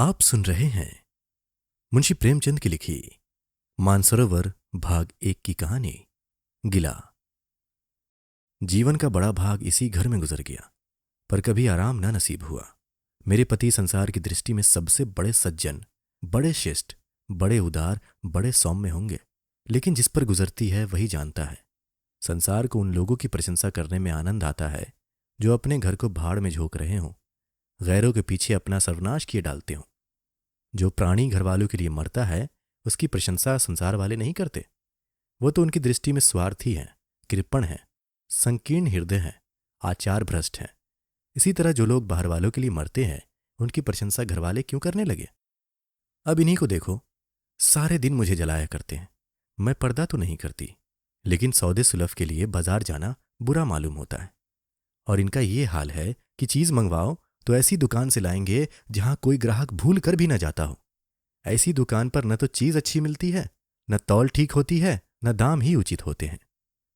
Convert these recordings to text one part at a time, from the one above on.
आप सुन रहे हैं मुंशी प्रेमचंद की लिखी मानसरोवर भाग 1 की कहानी गिला। जीवन का बड़ा भाग इसी घर में गुजर गया, पर कभी आराम न नसीब हुआ। मेरे पति संसार की दृष्टि में सबसे बड़े सज्जन, बड़े शिष्ट, बड़े उदार, बड़े सौम्य होंगे, लेकिन जिस पर गुजरती है वही जानता है। संसार को उन लोगों की प्रशंसा करने में आनंद आता है जो अपने घर को भाड़ में झोंक रहे हों, गैरों के पीछे अपना सर्वनाश किए डालते हों। जो प्राणी घरवालों के लिए मरता है उसकी प्रशंसा संसार वाले नहीं करते। वो तो उनकी दृष्टि में स्वार्थी हैं, कृपण हैं, संकीर्ण हृदय हैं, आचार भ्रष्ट हैं। इसी तरह जो लोग बाहर वालों के लिए मरते हैं उनकी प्रशंसा घरवाले क्यों करने लगे? अब इन्हीं को देखो, सारे दिन मुझे जलाया करते हैं। मैं पर्दा तो नहीं करती, लेकिन सौदे सुलभ के लिए बाजार जाना बुरा मालूम होता है। और इनका ये हाल है कि चीज मंगवाओ तो ऐसी दुकान से लाएंगे जहां कोई ग्राहक भूल कर भी न जाता हो। ऐसी दुकान पर न तो चीज अच्छी मिलती है, न तौल ठीक होती है, न दाम ही उचित होते हैं।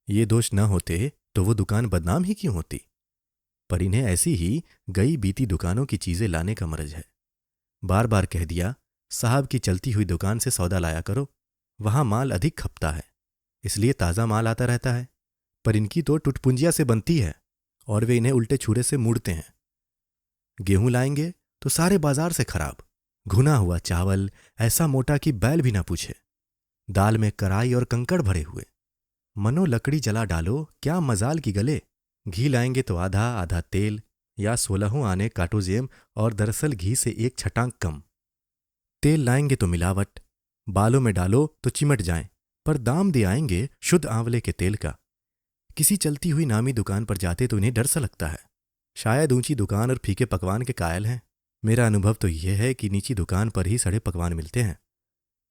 ये दोष न होते तो वो दुकान बदनाम ही क्यों होती? पर इन्हें ऐसी ही गई बीती दुकानों की चीजें लाने का मर्ज है। बार बार कह दिया, साहब की चलती हुई दुकान से सौदा लाया करो, वहां माल अधिक खपता है, इसलिए ताज़ा माल आता रहता है। पर इनकी तो टुटपुंजिया से बनती है और वे इन्हें उल्टे छुरे से मूड़ते हैं। गेहूं लाएंगे तो सारे बाजार से खराब, घुना हुआ चावल ऐसा मोटा कि बैल भी ना पूछे, दाल में कराई और कंकड़ भरे हुए, मनो लकड़ी जला डालो क्या मजाल की गले। घी लाएंगे तो आधा आधा तेल या 16 आने काटोजेम और दरअसल घी से एक छटांक कम। तेल लाएंगे तो मिलावट, बालों में डालो तो चिमट जाएं, पर दाम दे आएंगे शुद्ध आंवले के तेल का। किसी चलती हुई नामी दुकान पर जाते तो इन्हें डर सा लगता है, शायद ऊंची दुकान और फीके पकवान के कायल हैं। मेरा अनुभव तो यह है कि नीची दुकान पर ही सड़े पकवान मिलते हैं।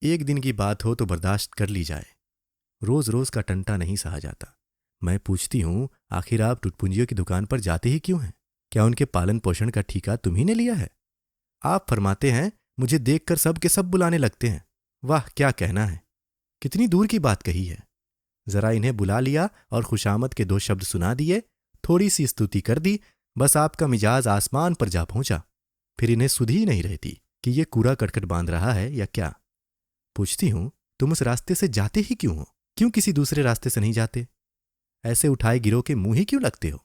एक दिन की बात हो तो बर्दाश्त कर ली जाए, रोज रोज का टंटा नहीं सहा जाता। मैं पूछती हूं, आखिर आप टुटपुंजियों की दुकान पर जाते ही क्यों हैं? क्या उनके पालन पोषण का ठेका तुम्ही ने लिया है? आप फरमाते हैं, मुझे देखकर सब के सब बुलाने लगते हैं। वाह, क्या कहना है, कितनी दूर की बात कही है। जरा इन्हें बुला लिया और खुशामद के 2 शब्द सुना दिए, थोड़ी सी स्तुति कर दी, बस आपका मिजाज आसमान पर जा पहुंचा। फिर इन्हें सुध ही नहीं रहती कि ये कूड़ा कटकट बांध रहा है या क्या। पूछती हूं, तुम उस रास्ते से जाते ही क्यों हो? क्यों किसी दूसरे रास्ते से नहीं जाते? ऐसे उठाए गिरो के मुंह ही क्यों लगते हो?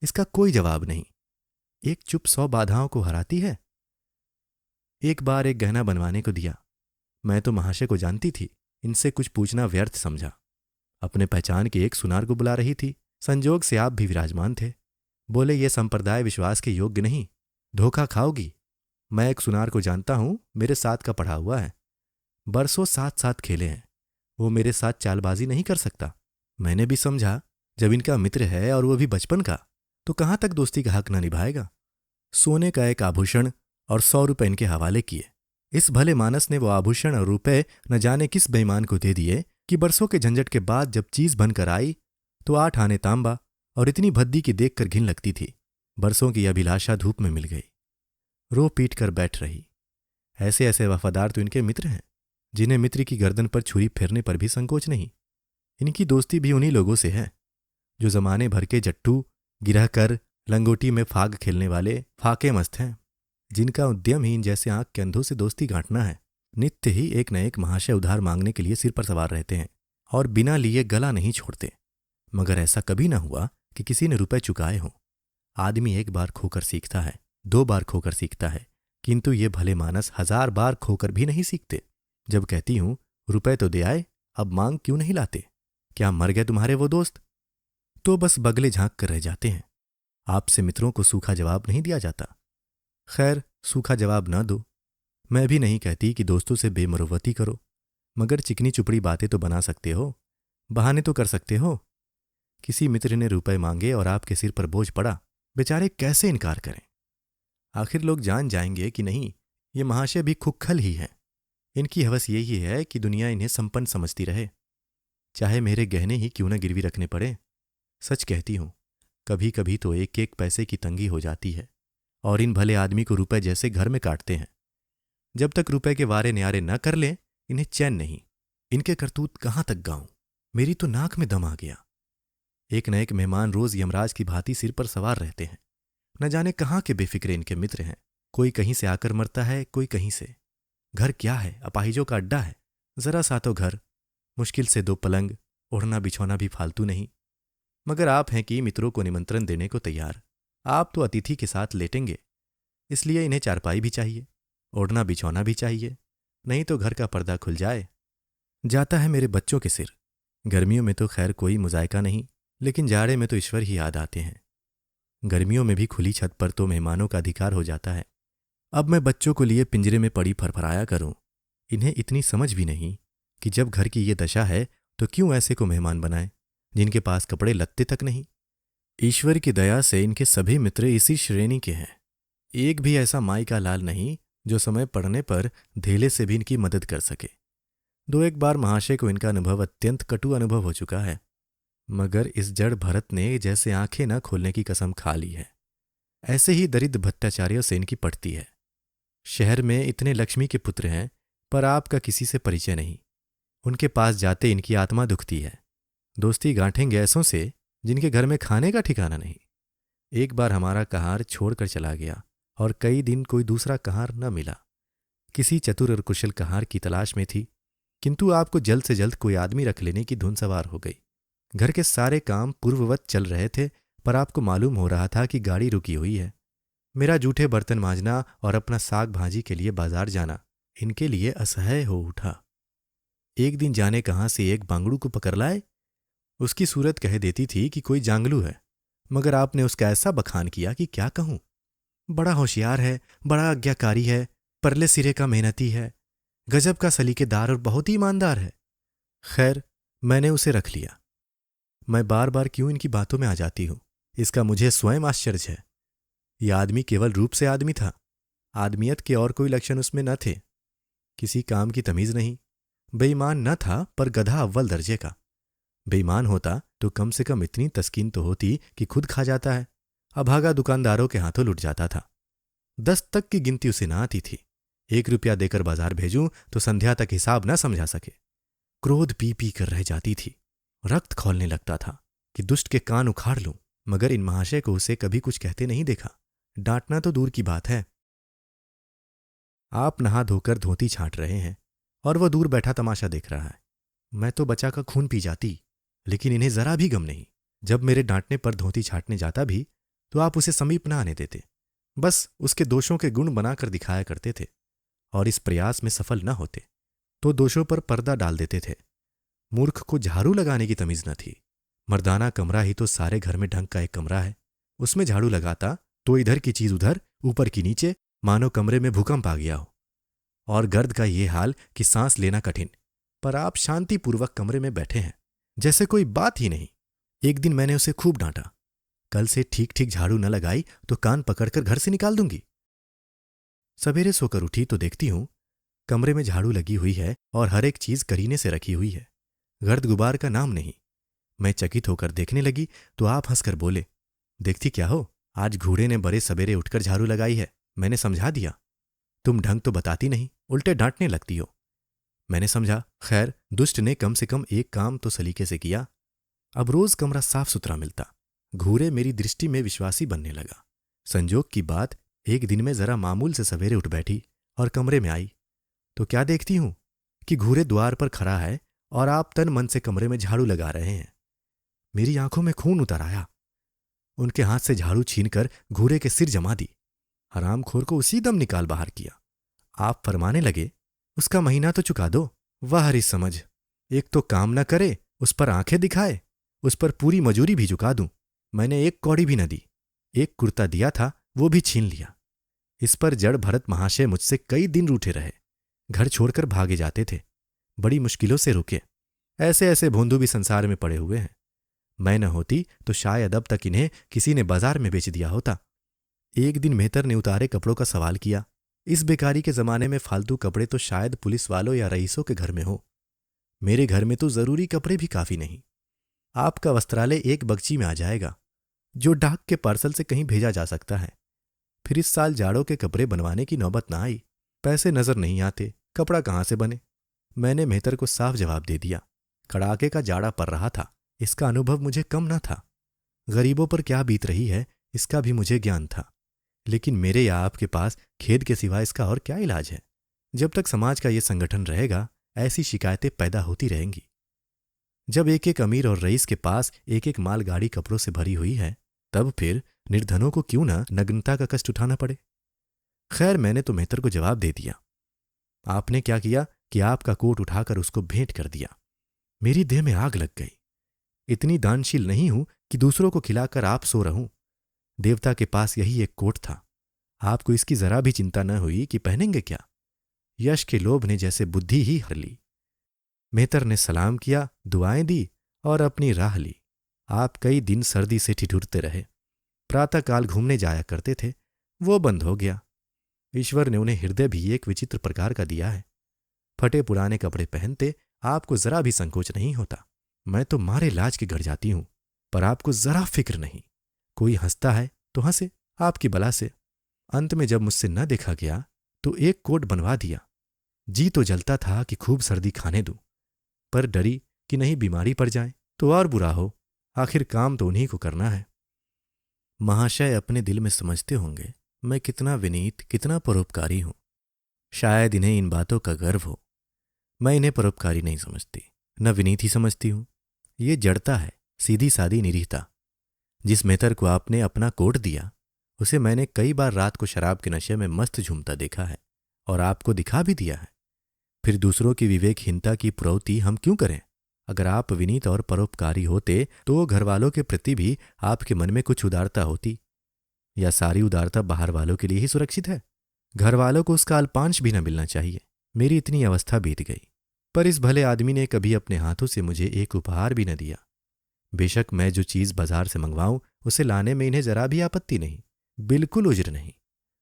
इसका कोई जवाब नहीं। एक चुप 100 बाधाओं को हराती है। एक बार एक गहना बनवाने को दिया। मैं तो महाशय को जानती थी, इनसे कुछ पूछना व्यर्थ समझा। अपने पहचान के एक सुनार को बुला रही थी, संजोग से आप भी विराजमान थे। बोले, ये संप्रदाय विश्वास के योग्य नहीं, धोखा खाओगी। मैं एक सुनार को जानता हूं, मेरे साथ का पढ़ा हुआ है, बरसों साथ साथ खेले हैं, वो मेरे साथ चालबाजी नहीं कर सकता। मैंने भी समझा, जब इनका मित्र है और वो भी बचपन का, तो कहां तक दोस्ती का हक न निभाएगा। सोने का एक आभूषण और 100 रुपए इनके हवाले किए। इस भले मानस ने वो आभूषण और रुपए न जाने किस बेईमान को दे दिए कि बरसों के झंझट के बाद जब चीज बनकर आई तो 8 आने तांबा और इतनी भद्दी की देखकर घिन लगती थी। बरसों की अभिलाषा धूप में मिल गई, रो पीट कर बैठ रही। ऐसे ऐसे वफादार तो इनके मित्र हैं, जिन्हें मित्र की गर्दन पर छुरी फेरने पर भी संकोच नहीं। इनकी दोस्ती भी उन्हीं लोगों से है जो जमाने भर के जट्टू, गिरह कर, लंगोटी में फाग खेलने वाले फाके मस्त हैं, जिनका उद्यम ही इन जैसे आंख के अंधों से दोस्ती गांठना है। नित्य ही एक न एक महाशय उधार मांगने के लिए सिर पर सवार रहते हैं और बिना लिए गला नहीं छोड़ते। मगर ऐसा कभी न हुआ कि किसी ने रुपए चुकाए हों। आदमी एक बार खोकर सीखता है, 2 बार खोकर सीखता है, किंतु ये भले मानस 1000 बार खोकर भी नहीं सीखते। जब कहती हूं, रुपए तो दे आए, अब मांग क्यों नहीं लाते? क्या मर गए तुम्हारे वो दोस्त? तो बस बगले झांक कर रह जाते हैं। आपसे मित्रों को सूखा जवाब नहीं दिया जाता। खैर, सूखा जवाब न दो। मैं भी नहीं कहती कि दोस्तों से बेमरुवती करो, मगर चिकनी चुपड़ी बातें तो बना सकते हो, बहाने तो कर सकते हो। किसी मित्र ने रुपए मांगे और आपके सिर पर बोझ पड़ा, बेचारे कैसे इनकार करें? आखिर लोग जान जाएंगे कि नहीं, ये महाशय भी खुक्खल ही हैं। इनकी हवस यही है कि दुनिया इन्हें संपन्न समझती रहे, चाहे मेरे गहने ही क्यों न गिरवी रखने पड़े। सच कहती हूं, कभी कभी तो 1-1 पैसे की तंगी हो जाती है और इन भले आदमी को रुपए जैसे घर में काटते हैं। जब तक रुपए के वारे न्यारे न कर लें, इन्हें चैन नहीं। इनके करतूत कहां तक गाऊं? मेरी तो नाक में दम आ गया। एक न एक मेहमान रोज यमराज की भांति सिर पर सवार रहते हैं। न जाने कहां के बेफिक्रे इनके मित्र हैं, कोई कहीं से आकर मरता है, कोई कहीं से। घर क्या है, अपाहिजों का अड्डा है। जरा सा तो घर, मुश्किल से 2 पलंग, ओढ़ना बिछौना भी फालतू नहीं। मगर आप हैं कि मित्रों को निमंत्रण देने को तैयार। आप तो अतिथि के साथ लेटेंगे, इसलिए इन्हें चारपाई भी चाहिए, ओढ़ना बिछौना भी चाहिए, नहीं तो घर का पर्दा खुल जाए। जाता है मेरे बच्चों के सिर। गर्मियों में तो खैर कोई मुजायका नहीं, लेकिन जाड़े में तो ईश्वर ही याद आते हैं। गर्मियों में भी खुली छत पर तो मेहमानों का अधिकार हो जाता है। अब मैं बच्चों को लिए पिंजरे में पड़ी फरफराया करूं। इन्हें इतनी समझ भी नहीं कि जब घर की ये दशा है तो क्यों ऐसे को मेहमान बनाएं जिनके पास कपड़े लत्ते तक नहीं। ईश्वर की दया से इनके सभी मित्र इसी श्रेणी के हैं। एक भी ऐसा माई का लाल नहीं जो समय पड़ने पर धेले से भी इनकी मदद कर सके। 2-1 बार महाशय को इनका अनुभव अत्यंत कटु अनुभव हो चुका है, मगर इस जड़ भरत ने जैसे आंखें न खोलने की कसम खा ली है। ऐसे ही दरिद्र भट्टाचार्यों से इनकी पड़ती है। शहर में इतने लक्ष्मी के पुत्र हैं, पर आपका किसी से परिचय नहीं। उनके पास जाते इनकी आत्मा दुखती है। दोस्ती गांठेंगे ऐसों से जिनके घर में खाने का ठिकाना नहीं। एक बार हमारा कहार छोड़कर चला गया और कई दिन कोई दूसरा कहार न मिला। किसी चतुर और कुशल कहार की तलाश में थी, किंतु आपको जल्द से जल्द कोई आदमी रख लेने की धुन सवार हो गई। घर के सारे काम पूर्ववत चल रहे थे, पर आपको मालूम हो रहा था कि गाड़ी रुकी हुई है। मेरा जूठे बर्तन मांजना और अपना साग भाजी के लिए बाजार जाना इनके लिए असह्य हो उठा। एक दिन जाने कहाँ से एक बांगड़ू को पकड़ लाए। उसकी सूरत कह देती थी कि कोई जांगलू है, मगर आपने उसका ऐसा बखान किया कि क्या कहूं। बड़ा होशियार है, बड़ा आज्ञाकारी है, परले सिरे का मेहनती है, गजब का सलीकेदार और बहुत ही ईमानदार है। खैर, मैंने उसे रख लिया। मैं बार बार क्यों इनकी बातों में आ जाती हूं, इसका मुझे स्वयं आश्चर्य है। यह आदमी केवल रूप से आदमी था, आदमियत के और कोई लक्षण उसमें न थे। किसी काम की तमीज नहीं। बेईमान न था, पर गधा अव्वल दर्जे का। बेईमान होता तो कम से कम इतनी तस्कीन तो होती कि खुद खा जाता है, अभागा दुकानदारों के हाथों लुट जाता था। 10 तक की गिनती उसे ना आती थी। 1 रुपया देकर बाजार भेजूं तो संध्या तक हिसाब न समझा सके। क्रोध पी पी कर रह जाती थी। रक्त खौलने लगता था कि दुष्ट के कान उखाड़ लूं, मगर इन महाशय को उसे कभी कुछ कहते नहीं देखा। डांटना तो दूर की बात है। आप नहा धोकर धोती छांट रहे हैं और वह दूर बैठा तमाशा देख रहा है। मैं तो बचा का खून पी जाती, लेकिन इन्हें जरा भी गम नहीं। जब मेरे डांटने पर धोती छांटने जाता भी तो आप उसे समीप न आने देते, बस उसके दोषों के गुण बनाकर दिखाया करते थे, और इस प्रयास में सफल न होते तो दोषों पर पर्दा डाल देते थे। मूर्ख को झाड़ू लगाने की तमीज न थी। मर्दाना कमरा ही तो सारे घर में ढंग का एक कमरा है। उसमें झाड़ू लगाता तो इधर की चीज उधर, ऊपर की नीचे, मानो कमरे में भूकंप आ गया हो। और गर्द का ये हाल कि सांस लेना कठिन, पर आप शांतिपूर्वक कमरे में बैठे हैं जैसे कोई बात ही नहीं। एक दिन मैंने उसे खूब डांटा, कल से ठीक ठीक झाड़ू न लगाई तो कान पकड़कर घर से निकाल दूंगी। सवेरे सोकर उठी तो देखती हूं कमरे में झाड़ू लगी हुई है और हर एक चीज करीने से रखी हुई है। गर्द गुबार का नाम नहीं। मैं चकित होकर देखने लगी तो आप हंसकर बोले, देखती क्या हो, आज घूड़े ने बड़े सवेरे उठकर झाड़ू लगाई है। मैंने समझा दिया। तुम ढंग तो बताती नहीं, उल्टे डांटने लगती हो। मैंने समझा, खैर दुष्ट ने कम से कम एक काम तो सलीके से किया। अब रोज कमरा साफ सुथरा मिलता। घूरे मेरी दृष्टि में विश्वासी बनने लगा। संजोग की बात, एक दिन में जरा मामूल से सवेरे उठ बैठी और कमरे में आई तो क्या देखती हूं कि घूरे द्वार पर खड़ा है और आप तन मन से कमरे में झाड़ू लगा रहे हैं। मेरी आंखों में खून उतर आया। उनके हाथ से झाड़ू छीनकर घूरे के सिर जमा दी। हरामखोर को उसी दम निकाल बाहर किया। आप फरमाने लगे, उसका महीना तो चुका दो। वाह हरी समझ, एक तो काम न करे, उस पर आंखें दिखाए, उस पर पूरी मजूरी भी चुका दूं। मैंने 1 कौड़ी भी न दी। 1 कुर्ता दिया था, वो भी छीन लिया। इस पर जड़ भरत महाशय मुझसे कई दिन रूठे रहे। घर छोड़कर भागे जाते थे, बड़ी मुश्किलों से रुके। ऐसे ऐसे भोंदू भी संसार में पड़े हुए हैं। मैं न होती तो शायद अब तक इन्हें किसी ने बाजार में बेच दिया होता। एक दिन मेहतर ने उतारे कपड़ों का सवाल किया। इस बेकारी के जमाने में फालतू कपड़े तो शायद पुलिस वालों या रईसों के घर में हो। मेरे घर में तो जरूरी कपड़े भी काफी नहीं। आपका वस्त्रालय 1 बगची में आ जाएगा, जो डाक के पार्सल से कहीं भेजा जा सकता है। फिर इस साल जाड़ों के कपड़े बनवाने की नौबत ना आई। पैसे नजर नहीं आते, कपड़ा कहाँ से बने। मैंने मेहतर को साफ जवाब दे दिया। कड़ाके का जाड़ा पड़ रहा था, इसका अनुभव मुझे कम न था। गरीबों पर क्या बीत रही है, इसका भी मुझे ज्ञान था। लेकिन मेरे या आपके पास खेद के सिवा इसका और क्या इलाज है? जब तक समाज का ये संगठन रहेगा, ऐसी शिकायतें पैदा होती रहेंगी। जब एक एक अमीर और रईस के पास एक एक मालगाड़ी कपड़ों से भरी हुई है, तब फिर निर्धनों को क्यों ना नग्नता का कष्ट उठाना पड़े? खैर, मैंने तो मेहतर को जवाब दे दिया। आपने क्या किया कि आपका कोट उठाकर उसको भेंट कर दिया। मेरी देह में आग लग गई। इतनी दानशील नहीं हूं कि दूसरों को खिलाकर आप सो रहूं। देवता के पास यही एक कोट था। आपको इसकी जरा भी चिंता न हुई कि पहनेंगे क्या। यश के लोभ ने जैसे बुद्धि ही हर ली। मेहतर ने सलाम किया, दुआएं दी और अपनी राह ली। आप कई दिन सर्दी से ठिठुरते रहे। प्रातःकाल घूमने जाया करते थे, वो बंद हो गया। ईश्वर ने उन्हें हृदय भी एक विचित्र प्रकार का दिया है। फटे पुराने कपड़े पहनते आपको जरा भी संकोच नहीं होता। मैं तो मारे लाज के गड़ जाती हूं, पर आपको जरा फिक्र नहीं। कोई हंसता है तो हंसे, आपकी बला से। अंत में जब मुझसे न देखा गया तो एक कोट बनवा दिया। जी तो जलता था कि खूब सर्दी खाने दूं, पर डरी कि नहीं बीमारी पड़ जाए तो और बुरा हो। आखिर काम तो उन्हीं को करना है। महाशय अपने दिल में समझते होंगे मैं कितना विनीत, कितना परोपकारी हूं। शायद इन्हें इन बातों का गर्व हो। मैं इन्हें परोपकारी नहीं समझती, न विनीत ही समझती हूं। ये जड़ता है, सीधी सादी निरीहता। जिस मेहतर को आपने अपना कोट दिया, उसे मैंने कई बार रात को शराब के नशे में मस्त झूमता देखा है और आपको दिखा भी दिया है। फिर दूसरों की विवेकहीनता की प्रवृत्ति हम क्यों करें? अगर आप विनीत और परोपकारी होते तो घरवालों के प्रति भी आपके मन में कुछ उदारता होती। या सारी उदारता बाहर वालों के लिए ही सुरक्षित है? घर वालों को उसका अल्पांश भी न मिलना चाहिए। मेरी इतनी अवस्था बीत गई, पर इस भले आदमी ने कभी अपने हाथों से मुझे एक उपहार भी न दिया। बेशक मैं जो चीज बाजार से मंगवाऊं उसे लाने में इन्हें जरा भी आपत्ति नहीं, बिल्कुल उज्र नहीं,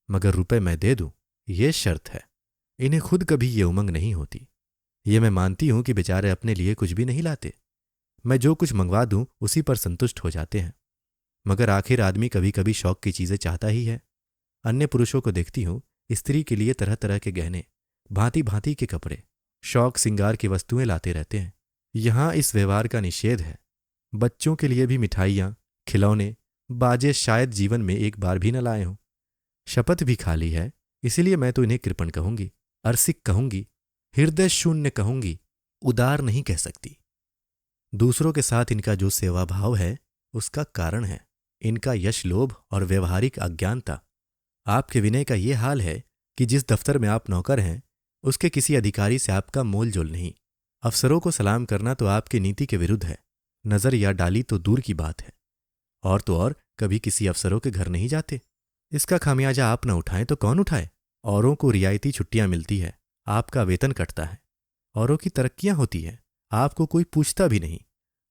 मगर रुपए मैं दे दूं, ये शर्त है। इन्हें खुद कभी ये उमंग नहीं होती। ये मैं मानती हूं कि बेचारे अपने लिए कुछ भी नहीं लाते। मैं जो कुछ मंगवा दूं उसी पर संतुष्ट हो जाते हैं। मगर आखिर आदमी कभी कभी शौक की चीजें चाहता ही है। अन्य पुरुषों को देखती हूं, स्त्री के लिए तरह तरह के गहने, भांति भांति के कपड़े, शौक सिंगार की वस्तुएं लाते रहते हैं। यहां इस व्यवहार का निषेध है। बच्चों के लिए भी मिठाइयां, खिलौने, बाजे शायद जीवन में एक बार भी न लाए हों। शपथ भी खाली है, इसलिए मैं तो इन्हें कृपण कहूंगी, अरसिक कहूंगी, हृदय शून्य कहूंगी, उदार नहीं कह सकती। दूसरों के साथ इनका जो सेवा भाव है उसका कारण है इनका यश लोभ और व्यवहारिक अज्ञानता। आपके विनय का ये हाल है कि जिस दफ्तर में आप नौकर हैं उसके किसी अधिकारी से आपका मोल जोल नहीं। अफसरों को सलाम करना तो आपकी नीति के विरुद्ध है। नजर या डाली तो दूर की बात है। और तो और कभी किसी अफसरों के घर नहीं जाते। इसका खामियाजा आप न उठाएं तो कौन उठाए? औरों को रियायती छुट्टियां मिलती है, आपका वेतन कटता है। औरों की तरक्कियां होती है, आपको कोई पूछता भी नहीं।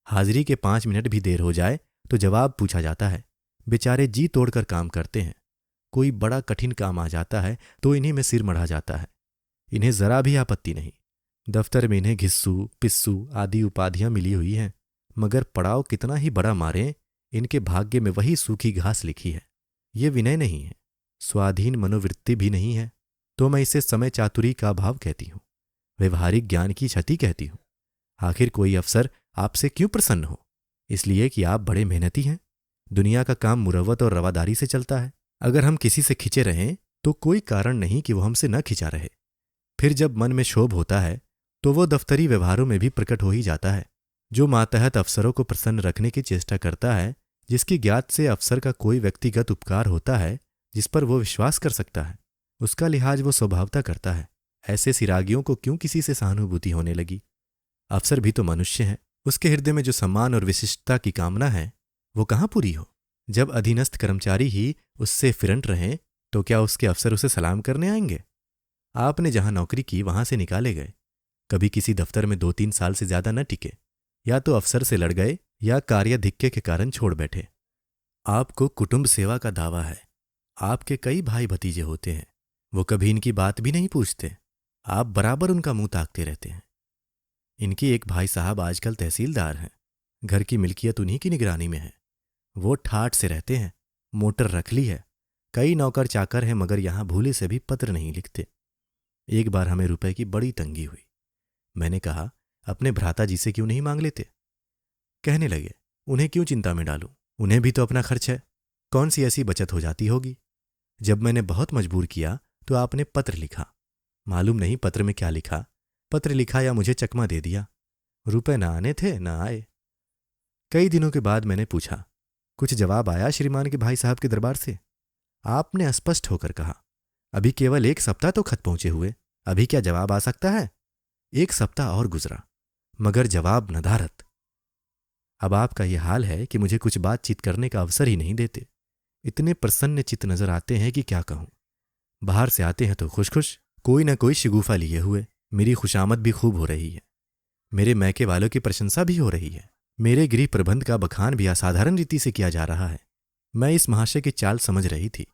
हाजिरी के 5 मिनट भी देर हो जाए तो जवाब पूछा जाता है। बेचारे जी तोड़कर काम करते हैं। कोई बड़ा कठिन काम आ जाता है तो इन्हीं में सिर मढ़ा जाता है। इन्हें जरा भी आपत्ति नहीं। दफ्तर में इन्हें घिस्सू, पिस्सू आदि उपाधियां मिली हुई हैं, मगर पड़ाव कितना ही बड़ा मारें, इनके भाग्य में वही सूखी घास लिखी है। ये विनय नहीं है, स्वाधीन मनोवृत्ति भी नहीं है, तो मैं इसे समय चातुरी का अभाव कहती हूं, व्यवहारिक ज्ञान की क्षति कहती हूं। आखिर कोई अफसर आपसे क्यों प्रसन्न हो? इसलिए कि आप बड़े मेहनती हैं। दुनिया का काम मुरव्वत और रवादारी से चलता है। अगर हम किसी से खिंचे रहें तो कोई कारण नहीं कि वो हमसे न खिंचा रहे। फिर जब मन में क्षोभ होता है तो वो दफ्तरी व्यवहारों में भी प्रकट हो ही जाता है। जो मातहत अफसरों को प्रसन्न रखने की चेष्टा करता है, जिसकी ज्ञात से अफसर का कोई व्यक्तिगत उपकार होता है जिस पर वो विश्वास कर सकता है, उसका लिहाज वो स्वभावता करता है। ऐसे सिरागियों को क्यों किसी से सहानुभूति होने लगी? अफसर भी तो मनुष्य है। उसके हृदय में जो सम्मान और विशिष्टता की कामना है वो कहाँ पूरी हो? जब अधीनस्थ कर्मचारी ही उससे फिरंट रहें तो क्या उसके अफसर उसे सलाम करने आएंगे? आपने जहां नौकरी की वहां से निकाले गए। कभी किसी दफ्तर में 2-3 साल से ज्यादा न टिके। या तो अफसर से लड़ गए या कार्याधिक्य के कारण छोड़ बैठे। आपको कुटुंब सेवा का दावा है। आपके कई भाई भतीजे होते हैं, वो कभी इनकी बात भी नहीं पूछते। आप बराबर उनका मुंह ताकते रहते हैं। इनकी एक भाई साहब आजकल तहसीलदार हैं। घर की मिल्कियत उन्हीं की निगरानी में है। वो ठाठ से रहते हैं, मोटर रख ली है, कई नौकर चाकर हैं, मगर यहां भूले से भी पत्र नहीं लिखते। एक बार हमें रुपए की बड़ी तंगी हुई। मैंने कहा अपने भ्राता जी से क्यों नहीं मांग लेते? कहने लगे उन्हें क्यों चिंता में डालूं, उन्हें भी तो अपना खर्च है। कौन सी ऐसी बचत हो जाती होगी जब मैंने बहुत मजबूर किया तो आपने पत्र लिखा। मालूम नहीं पत्र में क्या लिखा, पत्र लिखा या मुझे चकमा दे दिया। रुपए ना आने थे, ना आए। कई दिनों के बाद मैंने पूछा, कुछ जवाब आया श्रीमान के भाई साहब के दरबार से? आपने स्पष्ट होकर कहा, अभी केवल 1 सप्ताह तो खत पहुंचे हुए, अभी क्या जवाब आ सकता है? 1 सप्ताह और गुजरा, मगर जवाब नदारद। अब आपका यह हाल है कि मुझे कुछ बातचीत करने का अवसर ही नहीं देते। इतने प्रसन्न चित्त नजर आते हैं कि क्या कहूं। बाहर से आते हैं तो खुश खुश, कोई ना कोई शिगुफा लिए हुए। मेरी खुशामद भी खूब हो रही है, मेरे मैके वालों की प्रशंसा भी हो रही है, मेरे गृह प्रबंध का बखान भी असाधारण रीति से किया जा रहा है। मैं इस महाशय की चाल समझ रही थी।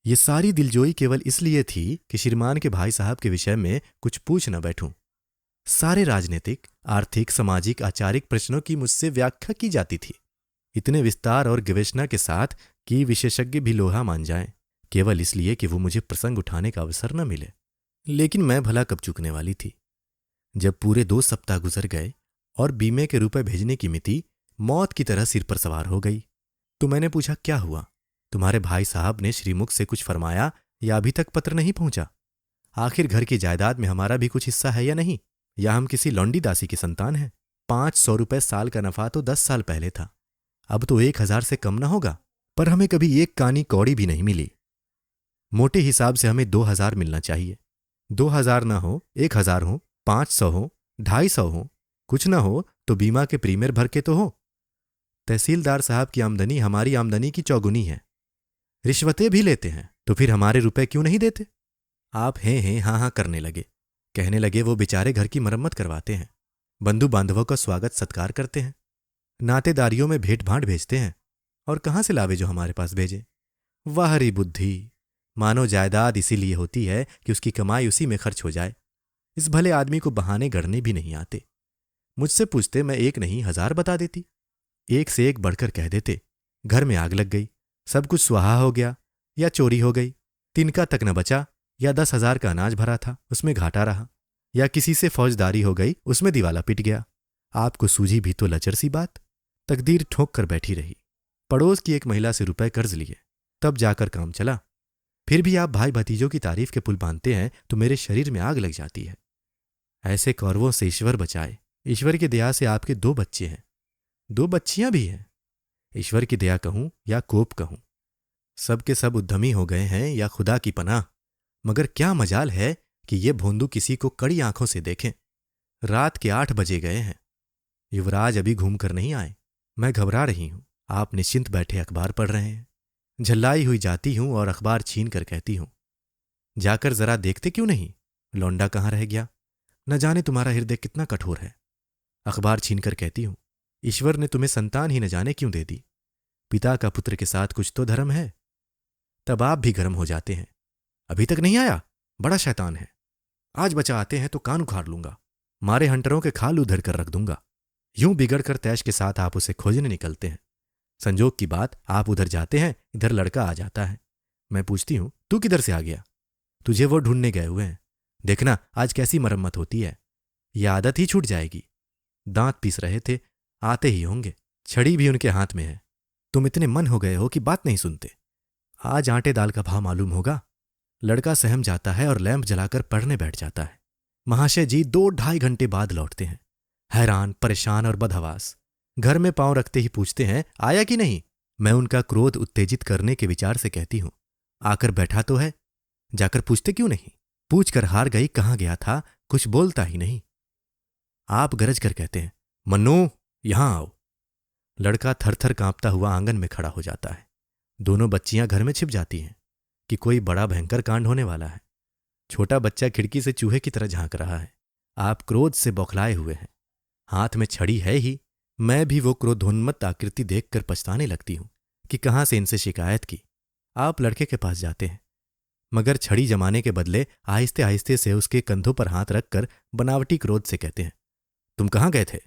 ये सारी दिलजोई केवल इसलिए थी कि श्रीमान के भाई साहब के विषय में कुछ पूछ न बैठूं। सारे राजनीतिक, आर्थिक, सामाजिक, आचारिक प्रश्नों की मुझसे व्याख्या की जाती थी, इतने विस्तार और गवेषणा के साथ कि विशेषज्ञ भी लोहा मान जाएं, केवल इसलिए कि वो मुझे प्रसंग उठाने का अवसर न मिले। लेकिन मैं भला कब चूकने वाली थी। जब पूरे 2 सप्ताह गुजर गए और बीमे के रुपए भेजने की मिति मौत की तरह सिर पर सवार हो गई, तो मैंने पूछा, क्या हुआ? तुम्हारे भाई साहब ने श्रीमुख से कुछ फरमाया या अभी तक पत्र नहीं पहुंचा? आखिर घर की जायदाद में हमारा भी कुछ हिस्सा है या नहीं? या हम किसी लौंडी दासी की संतान हैं? 500 रुपए साल का नफा तो 10 साल पहले था, अब तो 1000 से कम न होगा। पर हमें कभी एक कानी कौड़ी भी नहीं मिली। मोटे हिसाब से हमें 2000 मिलना चाहिए। 2000 न हो, 1000 हो, 500 हो, 250 हो, कुछ न हो तो बीमा के प्रीमियर भर के तो हो। तहसीलदार साहब की आमदनी हमारी आमदनी की चौगुनी है। रिश्वतें भी लेते हैं, तो फिर हमारे रुपए क्यों नहीं देते? आप हैं हाँ हाँ करने लगे। कहने लगे वो बेचारे घर की मरम्मत करवाते हैं, बंधु बांधवों का स्वागत सत्कार करते हैं, नातेदारियों में भेंट भांट भेजते हैं, और कहाँ से लावे जो हमारे पास भेजे? वाह री बुद्धि! मानो जायदाद इसीलिए होती है कि उसकी कमाई उसी में खर्च हो जाए। इस भले आदमी को बहाने गढ़ने भी नहीं आते। मुझसे पूछते, मैं 1 नहीं 1000 बता देती। एक से एक बढ़कर कह देते, घर में आग लग गई, सब कुछ सुहा हो गया, या चोरी हो गई, तिनका तक न बचा, या 10,000 का अनाज भरा था उसमें घाटा रहा, या किसी से फौजदारी हो गई उसमें दिवाला पिट गया। आपको सूझी भी तो लचर सी बात। तकदीर ठोक कर बैठी रही। पड़ोस की एक महिला से रुपए कर्ज लिए, तब जाकर काम चला। फिर भी आप भाई भतीजों की तारीफ के पुल बांधते हैं तो मेरे शरीर में आग लग जाती है। ऐसे कौरवों से ईश्वर बचाए। ईश्वर की दया से आपके 2 बच्चे हैं, 2 बच्चियां भी हैं। ईश्वर की दया कहूं या कोप कहूं, सबके सब उद्यमी हो गए हैं या खुदा की पनाह। मगर क्या मजाल है कि ये भोंदू किसी को कड़ी आंखों से देखें। रात के 8 बजे गए हैं, युवराज अभी घूम कर नहीं आए। मैं घबरा रही हूं। आप निश्चिंत बैठे अखबार पढ़ रहे हैं। झल्लाई हुई जाती हूं और अखबार छीन कर कहती हूं, जाकर जरा देखते क्यों नहीं, लौंडा कहाँ रह गया? न जाने तुम्हारा हृदय कितना कठोर है। अखबार छीन कर कहती हूं, ईश्वर ने तुम्हें संतान ही न जाने क्यों दे दी। पिता का पुत्र के साथ कुछ तो धर्म है। तब आप भी गर्म हो जाते हैं। अभी तक नहीं आया? बड़ा शैतान है। आज बचा आते हैं तो कान उखाड़ लूंगा, मारे हंटरों के खाल उधर कर रख दूंगा। यूं बिगड़कर तैश के साथ आप उसे खोजने निकलते हैं। संजोग की बात, आप उधर जाते हैं, इधर लड़का आ जाता है। मैं पूछती हूं, तू किधर से आ गया? तुझे वो ढूंढने गए हुए हैं। देखना आज कैसी मरम्मत होती है। यह आदत ही छूट जाएगी। दांत पीस रहे थे, आते ही होंगे। छड़ी भी उनके हाथ में है। तुम इतने मन हो गए हो कि बात नहीं सुनते। आज आटे दाल का भाव मालूम होगा। लड़का सहम जाता है और लैंप जलाकर पढ़ने बैठ जाता है। महाशय जी 2-2.5 घंटे बाद लौटते हैं, हैरान, परेशान और बदहवास। घर में पांव रखते ही पूछते हैं, आया कि नहीं? मैं उनका क्रोध उत्तेजित करने के विचार से कहती हूं, आकर बैठा तो है, जाकर पूछते क्यों नहीं? पूछकर हार गई, कहाँ गया था, कुछ बोलता ही नहीं। आप गरज कर कहते हैं, मन्नू यहां आओ। लड़का थरथर कांपता हुआ आंगन में खड़ा हो जाता है। दोनों बच्चियां घर में छिप जाती हैं कि कोई बड़ा भयंकर कांड होने वाला है। छोटा बच्चा खिड़की से चूहे की तरह झांक रहा है। आप क्रोध से बौखलाए हुए हैं, हाथ में छड़ी है ही। मैं भी वो क्रोधोन्मत्त आकृति देखकर पछताने लगती हूं कि कहां से इनसे शिकायत की। आप लड़के के पास जाते हैं, मगर छड़ी जमाने के बदले आहिस्ते आहिस्ते से उसके कंधों पर हाथ रखकर बनावटी क्रोध से कहते हैं, तुम कहां गए थे?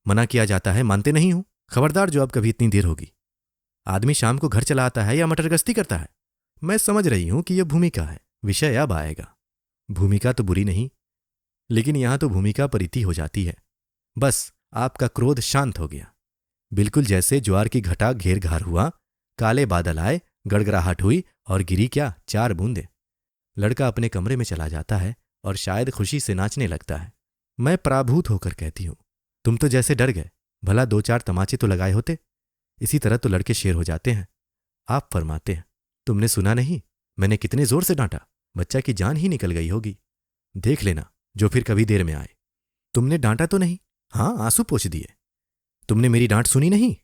मना किया जाता है, मानते नहीं हूं। खबरदार जो अब कभी इतनी देर होगी। आदमी शाम को घर चला आता है या मटर गश्ती करता है। मैं समझ रही हूं कि यह भूमिका है, विषय अब आएगा। भूमिका तो बुरी नहीं, लेकिन यहां तो भूमिका पर इति हो जाती है। बस आपका क्रोध शांत हो गया, बिल्कुल जैसे ज्वार की घटा घेर घार हुआ, काले बादल आए गड़गड़ाहट हुई और गिरी क्या 4 बूंदें। लड़का अपने कमरे में चला जाता है और शायद खुशी से नाचने लगता है। मैं पराभूत होकर कहती हूं, तुम तो जैसे डर गए, भला 2-4 तमाचे तो लगाए होते। इसी तरह तो लड़के शेर हो जाते हैं। आप फरमाते हैं, तुमने सुना नहीं मैंने कितने जोर से डांटा, बच्चा की जान ही निकल गई होगी। देख लेना जो फिर कभी देर में आए। तुमने डांटा तो नहीं? हाँ, आंसू पोंछ दिए। तुमने मेरी डांट सुनी नहीं?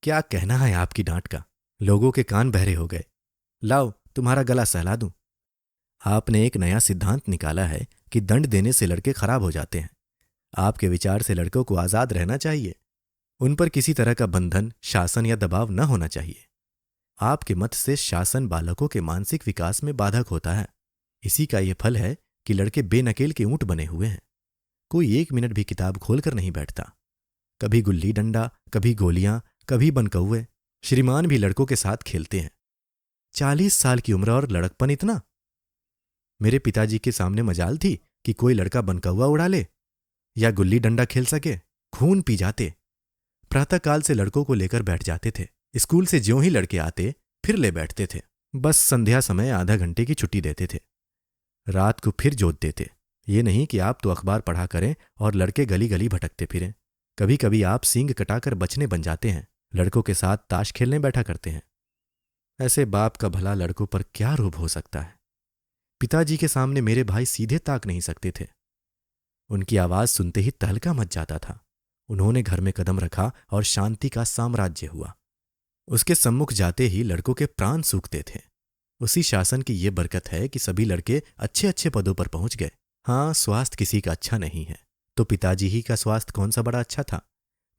क्या कहना है आपकी डांट का, लोगों के कान बहरे हो गए। लाओ तुम्हारा गला सहला दूं। आपने एक नया सिद्धांत निकाला है कि दंड देने से लड़के खराब हो जाते हैं। आपके विचार से लड़कों को आजाद रहना चाहिए, उन पर किसी तरह का बंधन, शासन या दबाव न होना चाहिए। आपके मत से शासन बालकों के मानसिक विकास में बाधक होता है। इसी का यह फल है कि लड़के बेनकेल के ऊंट बने हुए हैं। कोई 1 मिनट भी किताब खोलकर नहीं बैठता। कभी गुल्ली डंडा, कभी गोलियां, कभी बनकौए। श्रीमान भी लड़कों के साथ खेलते हैं। 40 साल की उम्र और लड़कपन इतना। मेरे पिताजी के सामने मजाल थी कि कोई लड़का बनकौआ उड़ा ले या गुल्ली डंडा खेल सके। खून पी जाते। प्रातःकाल से लड़कों को लेकर बैठ जाते थे। स्कूल से ज्यों ही लड़के आते फिर ले बैठते थे। बस संध्या समय आधा घंटे की छुट्टी देते थे। रात को फिर जोत देते। ये नहीं कि आप तो अखबार पढ़ा करें और लड़के गली गली भटकते फिरें। कभी कभी आप सींग कटाकर बचने बन जाते हैं, लड़कों के साथ ताश खेलने बैठा करते हैं। ऐसे बाप का भला लड़कों पर क्या रोब हो सकता है। पिताजी के सामने मेरे भाई सीधे ताक नहीं सकते थे। उनकी आवाज सुनते ही तहलका मच जाता था। उन्होंने घर में कदम रखा और शांति का साम्राज्य हुआ। उसके सम्मुख जाते ही लड़कों के प्राण सूखते थे। उसी शासन की ये बरकत है कि सभी लड़के अच्छे अच्छे पदों पर पहुंच गए। हाँ, स्वास्थ्य किसी का अच्छा नहीं है तो पिताजी ही का स्वास्थ्य कौन सा बड़ा अच्छा था।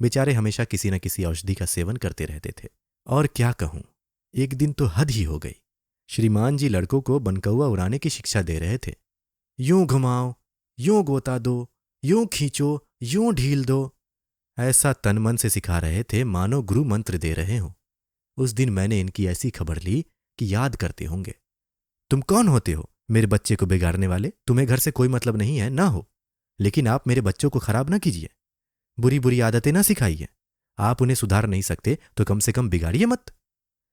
बेचारे हमेशा किसी न किसी औषधि का सेवन करते रहते थे। और क्या कहूं, एक दिन तो हद ही हो गई। श्रीमान जी लड़कों को बनकौआ उड़ाने की शिक्षा दे रहे थे। यूं घुमाओ, यूं गोता दो, यूं खींचो, यूं ढील दो। ऐसा तन मन से सिखा रहे थे मानो गुरु मंत्र दे रहे हों। उस दिन मैंने इनकी ऐसी खबर ली कि याद करते होंगे। तुम कौन होते हो मेरे बच्चे को बिगाड़ने वाले? तुम्हें घर से कोई मतलब नहीं है ना हो, लेकिन आप मेरे बच्चों को खराब ना कीजिए, बुरी बुरी आदतें ना सिखाइए। आप उन्हें सुधार नहीं सकते तो कम से कम बिगाड़िए मत।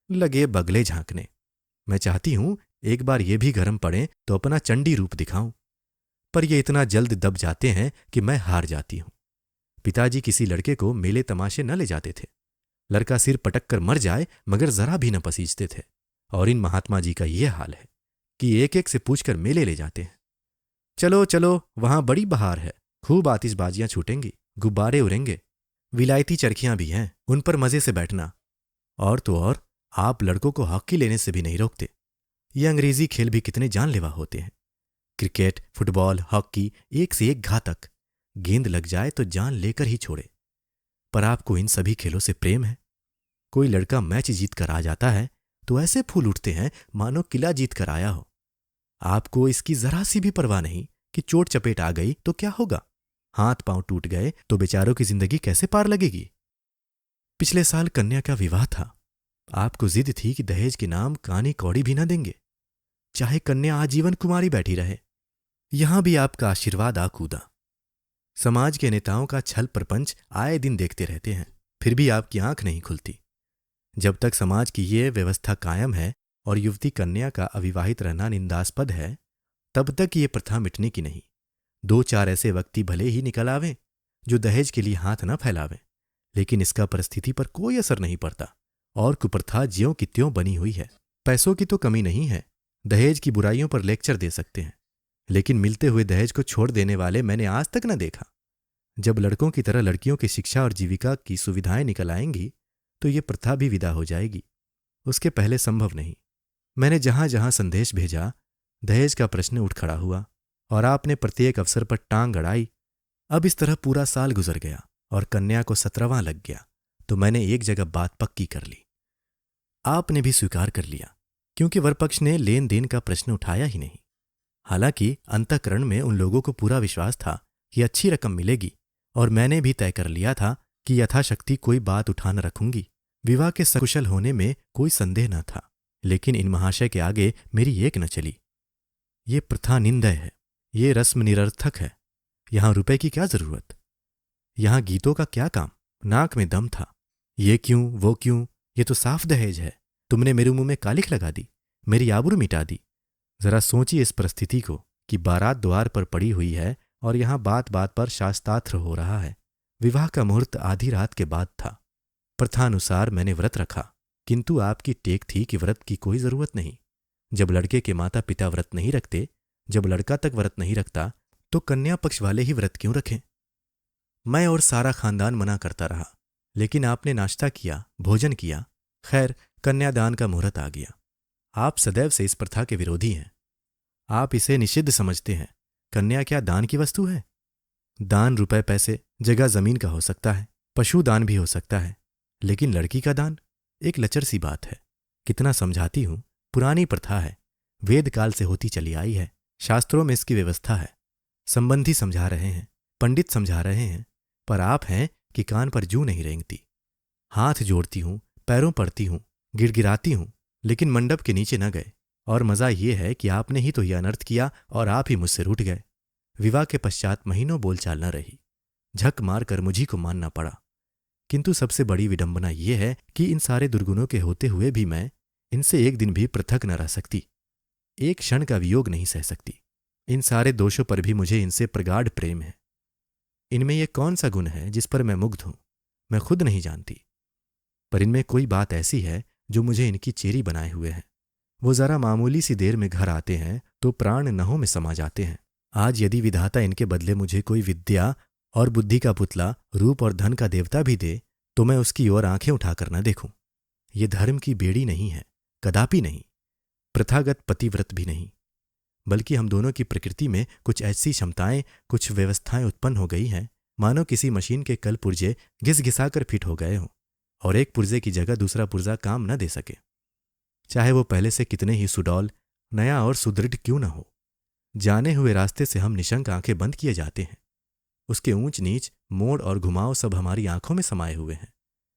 लगे बगले झांकने। मैं चाहती हूं एक बार ये भी गरम पड़े तो अपना चंडी रूप दिखाऊं, पर ये इतना जल्द दब जाते हैं कि मैं हार जाती हूं। पिताजी किसी लड़के को मेले तमाशे न ले जाते थे। लड़का सिर पटक कर मर जाए मगर जरा भी न पसीजते थे। और इन महात्मा जी का यह हाल है कि एक एक से पूछकर मेले ले जाते हैं। चलो चलो, वहां बड़ी बहार है, खूब आतिशबाजियां छूटेंगी, गुब्बारे उड़ेंगे, विलायती चरखियां भी हैं, उन पर मजे से बैठना। और तो और आप लड़कों को हॉकी लेने से भी नहीं रोकते। ये अंग्रेजी खेल भी कितने जानलेवा होते हैं। क्रिकेट, फुटबॉल, हॉकी एक से एक घातक। गेंद लग जाए तो जान लेकर ही छोड़े। पर आपको इन सभी खेलों से प्रेम है। कोई लड़का मैच जीत कर आ जाता है तो ऐसे फूल उठते हैं मानो किला जीत कर आया हो। आपको इसकी जरा सी भी परवाह नहीं कि चोट चपेट आ गई तो क्या होगा, हाथ पांव टूट गए तो बेचारों की जिंदगी कैसे पार लगेगी। पिछले साल कन्या का विवाह था। आपको जिद थी कि दहेज के नाम कानी कौड़ी भी न देंगे, चाहे कन्या आजीवन कुमारी बैठी रहे। यहां भी आपका आशीर्वाद आ कूदा। समाज के नेताओं का छल प्रपंच आए दिन देखते रहते हैं, फिर भी आपकी आंख नहीं खुलती। जब तक समाज की ये व्यवस्था कायम है और युवती कन्या का अविवाहित रहना निंदास्पद है, तब तक ये प्रथा मिटने की नहीं। 2-4 ऐसे व्यक्ति भले ही निकल आवें जो दहेज के लिए हाथ न फैलावें, लेकिन इसका परिस्थिति पर कोई असर नहीं पड़ता और कुप्रथा ज्यों की त्यों बनी हुई है। पैसों की तो कमी नहीं है, दहेज की बुराइयों पर लेक्चर दे सकते हैं, लेकिन मिलते हुए दहेज को छोड़ देने वाले मैंने आज तक न देखा। जब लड़कों की तरह लड़कियों की शिक्षा और जीविका की सुविधाएं निकल आएंगी तो ये प्रथा भी विदा हो जाएगी। उसके पहले संभव नहीं। मैंने जहां जहां संदेश भेजा, दहेज का प्रश्न उठ खड़ा हुआ और आपने प्रत्येक अवसर पर टांग अड़ाई। अब इस तरह पूरा साल गुजर गया और कन्या को 17वां लग गया तो मैंने एक जगह बात पक्की कर ली। आपने भी स्वीकार कर लिया, क्योंकि वरपक्ष ने लेन देन का प्रश्न उठाया ही नहीं। हालांकि अंतःकरण में उन लोगों को पूरा विश्वास था कि अच्छी रकम मिलेगी और मैंने भी तय कर लिया था कि यथाशक्ति कोई बात उठा न रखूंगी। विवाह के सकुशल होने में कोई संदेह न था, लेकिन इन महाशय के आगे मेरी एक न चली। ये प्रथा निंदय है, ये रस्म निरर्थक है। यहां रुपए की क्या जरूरत, यहां गीतों का क्या काम। नाक में दम था। ये क्यों वो क्यों, ये तो साफ दहेज है। तुमने मेरे मुंह में कालिख लगा दी, मेरी आबरू मिटा दी। जरा सोचिए इस परिस्थिति को कि बारात द्वार पर पड़ी हुई है और यहां बात बात पर शास्त्रार्थ हो रहा है। विवाह का मुहूर्त आधी रात के बाद था। प्रथानुसार मैंने व्रत रखा, किंतु आपकी टेक थी कि व्रत की कोई जरूरत नहीं। जब लड़के के माता पिता व्रत नहीं रखते, जब लड़का तक व्रत नहीं रखता, तो कन्या पक्ष वाले ही व्रत क्यों रखें? मैं और सारा खानदान मना करता रहा, लेकिन आपने नाश्ता किया, भोजन किया। खैर, कन्यादान का मुहूर्त आ गया। आप सदैव से इस प्रथा के विरोधी हैं। आप इसे निषिद्ध समझते हैं। कन्या क्या दान की वस्तु है? दान रुपए पैसे जगह जमीन का हो सकता है, पशु दान भी हो सकता है, लेकिन लड़की का दान एक लचर सी बात है। कितना समझाती हूं, पुरानी प्रथा है, वेद काल से होती चली आई है। शास्त्रों में इसकी व्यवस्था है। संबंधी समझा रहे हैं, पंडित समझा रहे हैं, पर आप हैं कि कान पर जूं नहीं रेंगती। हाथ जोड़ती हूं, पैरों पड़ती हूं, गिड़गिड़ाती हूं, लेकिन मंडप के नीचे न गए। और मजा यह है कि आपने ही तो यह अनर्थ किया और आप ही मुझसे रूठ गए। विवाह के पश्चात महीनों बोलचाल न रही। झक मारकर मुझी को मानना पड़ा। किंतु सबसे बड़ी विडंबना यह है कि इन सारे दुर्गुणों के होते हुए भी मैं इनसे एक दिन भी पृथक न रह सकती, एक क्षण का वियोग नहीं सह सकती। इन सारे दोषों पर भी मुझे इनसे प्रगाढ़ प्रेम है। इनमें यह कौन सा गुण है जिस पर मैं मुग्ध हूं, मैं खुद नहीं जानती। पर इनमें कोई बात ऐसी है जो मुझे इनकी चेरी बनाए हुए है। वो जरा मामूली सी देर में घर आते हैं तो प्राण नहों में समा जाते हैं। आज यदि विधाता इनके बदले मुझे कोई विद्या और बुद्धि का पुतला, रूप और धन का देवता भी दे, तो मैं उसकी ओर आंखें उठाकर न देखूं। ये धर्म की बेड़ी नहीं है, कदापि नहीं। प्रथागत पतिव्रत भी नहीं, बल्कि हम दोनों की प्रकृति में कुछ ऐसी क्षमताएं, कुछ व्यवस्थाएं उत्पन्न हो गई हैं, मानो किसी मशीन के कल पुर्जे घिस घिसाकर फिट हो गए हों और एक पुर्जे की जगह दूसरा पुर्जा काम न दे सके, चाहे वो पहले से कितने ही सुडौल, नया और सुदृढ़ क्यों न हो। जाने हुए रास्ते से हम निशंक आंखें बंद किए जाते हैं। उसके ऊंच नीच, मोड़ और घुमाव सब हमारी आंखों में समाये हुए हैं।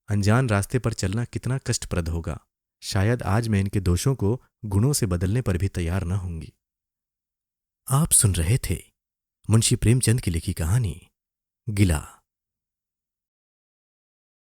अनजान रास्ते पर चलना कितना कष्टप्रद होगा। शायद आज मैं इनके दोषों को गुणों से बदलने पर भी तैयार न होंगी। आप सुन रहे थे मुंशी प्रेमचंद की लिखी कहानी गिला।